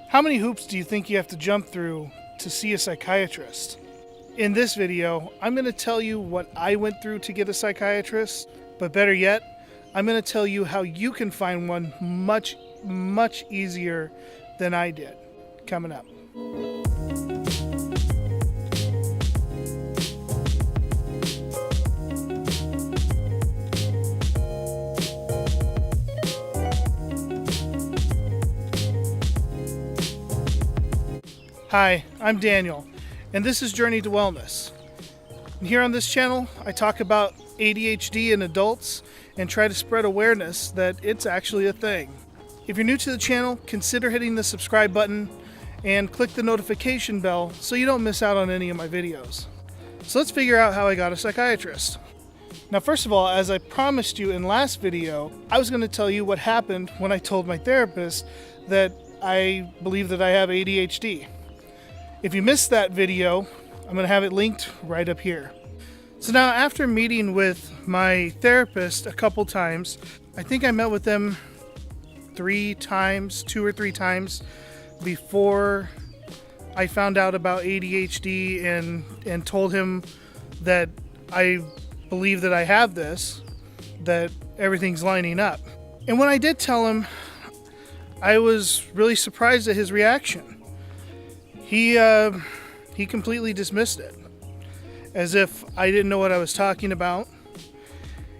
How many hoops do you think you have to jump through to see a psychiatrist? In this video, I'm going to tell you what I went through to get a psychiatrist, but better yet, I'm going to tell you how you can find one much easier than I did. Coming up. Hi, I'm Daniel, and this is Journey to Wellness. And here on this channel, I talk about ADHD in adults and try to spread awareness that it's actually a thing. If you're new to the channel, consider hitting the subscribe button and click the notification bell so you don't miss out on any of my videos. So let's figure out how I got a psychiatrist. Now, first of all, as I promised you in last video, I was going to tell you what happened when I told my therapist that I believe that I have ADHD. If you missed that video, I'm going to have it linked right up here. So now, after meeting with my therapist a couple times, I think I met with them 2 or 3 times before I found out about ADHD and told him that I believe that I have this, that everything's lining up. And when I did tell him, I was really surprised at his reaction. He completely dismissed it, as if I didn't know what I was talking about.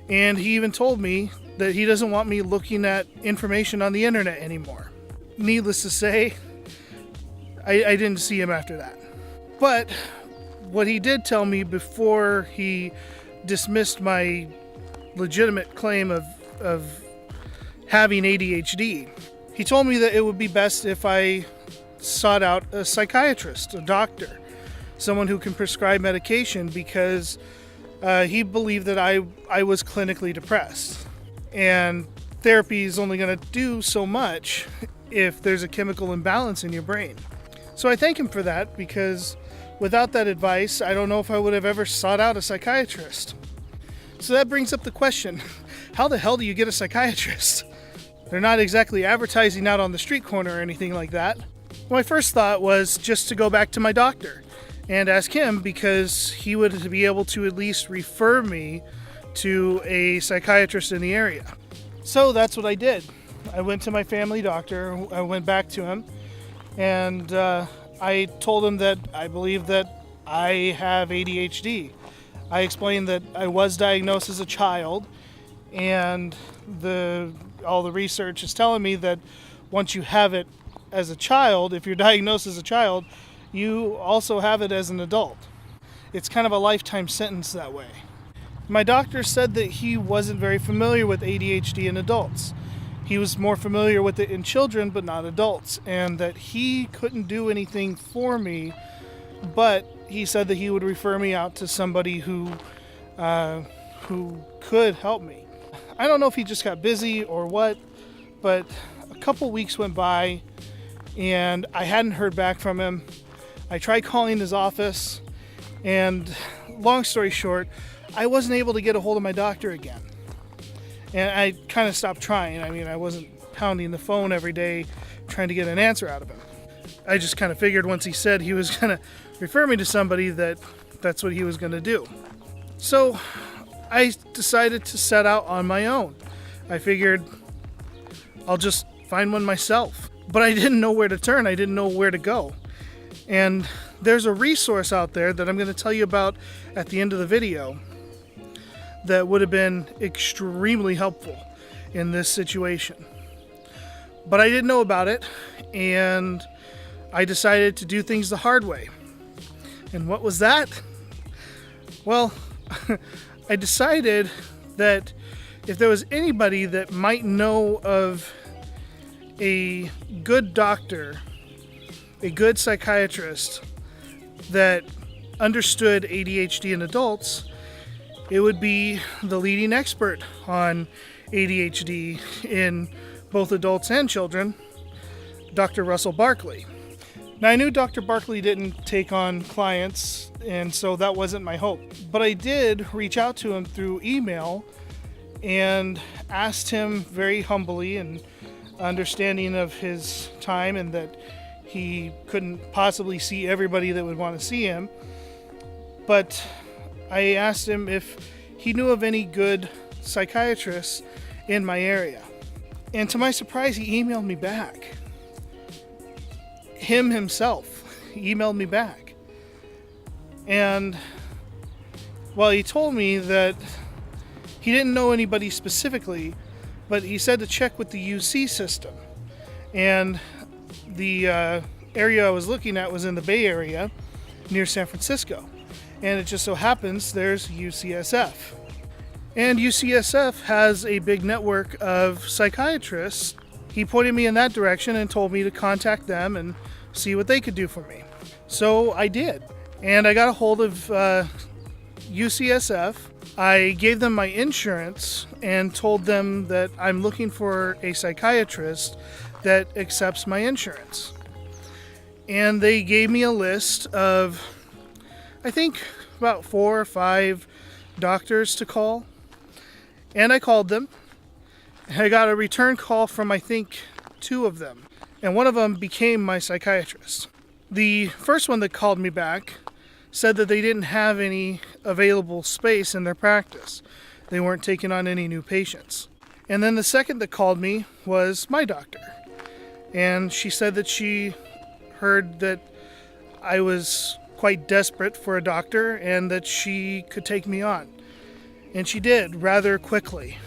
And he even told me that he doesn't want me looking at information on the internet anymore. Needless to say, I didn't see him after that. But what he did tell me before he dismissed my legitimate claim of having ADHD, he told me that it would be best if I sought out a psychiatrist, a doctor, someone who can prescribe medication, because he believed that I was clinically depressed. And therapy is only going to do so much if there's a chemical imbalance in your brain. So I thank him for that, because without that advice, I don't know if I would have ever sought out a psychiatrist. So that brings up the question, how the hell do you get a psychiatrist? They're not exactly advertising out on the street corner or anything like that. My first thought was just to go back to my doctor and ask him, because he would be able to at least refer me to a psychiatrist in the area. So that's what I did. I went to my family doctor. I went back to him, and I told him that I believe that I have ADHD. I explained that I was diagnosed as a child, and all the research is telling me that once you have it as a child, if you're diagnosed as a child, you also have it as an adult. It's kind of a lifetime sentence that way. My doctor said that he wasn't very familiar with ADHD in adults. He was more familiar with it in children, but not adults, and that he couldn't do anything for me, but he said that he would refer me out to somebody who could help me. I don't know if he just got busy or what, but a couple weeks went by and I hadn't heard back from him. I tried calling his office, and long story short, I wasn't able to get a hold of my doctor again. And I kind of stopped trying. I mean, I wasn't pounding the phone every day trying to get an answer out of him. I just kind of figured once he said he was going to refer me to somebody, that's what he was going to do. So I decided to set out on my own. I figured I'll just find one myself. But I didn't know where to turn. I didn't know where to go. And there's a resource out there that I'm going to tell you about at the end of the video that would have been extremely helpful in this situation. But I didn't know about it, and I decided to do things the hard way. And what was that? Well, I decided that if there was anybody that might know of a good doctor, a good psychiatrist that understood ADHD in adults, it would be the leading expert on ADHD in both adults and children, Dr. Russell Barkley. Now, I knew Dr. Barkley didn't take on clients, and so that wasn't my hope. But I did reach out to him through email and asked him very humbly and understanding of his time, and that He couldn't possibly see everybody that would want to see him. But I asked him if he knew of any good psychiatrists in my area. And to my surprise, he emailed me back. Him himself emailed me back. And, well, he told me that he didn't know anybody specifically, but he said to check with the UC system. And the area I was looking at was in the Bay Area near San Francisco. And it just so happens there's UCSF. And UCSF has a big network of psychiatrists. He pointed me in that direction and told me to contact them and see what they could do for me. So I did. And I got a hold of UCSF. I gave them my insurance and told them that I'm looking for a psychiatrist that accepts my insurance. And they gave me a list of, I think, about 4 or 5 doctors to call. And I called them. And I got a return call from, I think, 2 of them. And one of them became my psychiatrist. The first one that called me back said that they didn't have any available space in their practice. They weren't taking on any new patients. And then the second that called me was my doctor. And she said that she heard that I was quite desperate for a doctor and that she could take me on. And she did, rather quickly.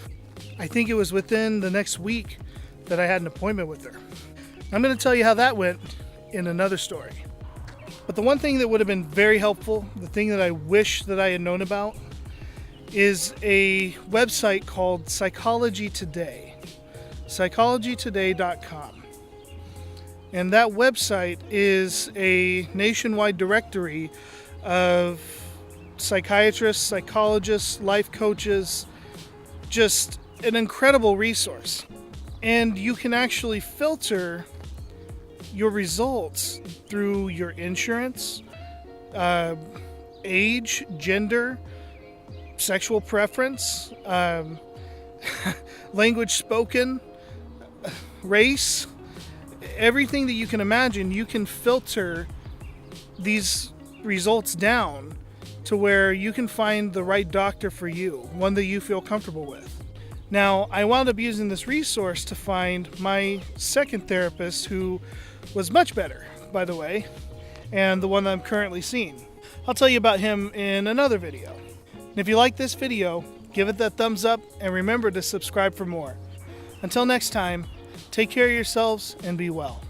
I think it was within the next week that I had an appointment with her. I'm going to tell you how that went in another story. But the one thing that would have been very helpful, the thing that I wish that I had known about, is a website called Psychology Today. PsychologyToday.com. And that website is a nationwide directory of psychiatrists, psychologists, life coaches, just an incredible resource. And you can actually filter your results through your insurance, age, gender, sexual preference, language spoken, race, everything that you can imagine. You can filter these results down to where you can find the right doctor for you, one that you feel comfortable with. Now, I wound up using this resource to find my second therapist, who was much better, by the way, and the one that I'm currently seeing. I'll tell you about him in another video. And if you like this video, give it that thumbs up and remember to subscribe for more. Until next time, take care of yourselves and be well.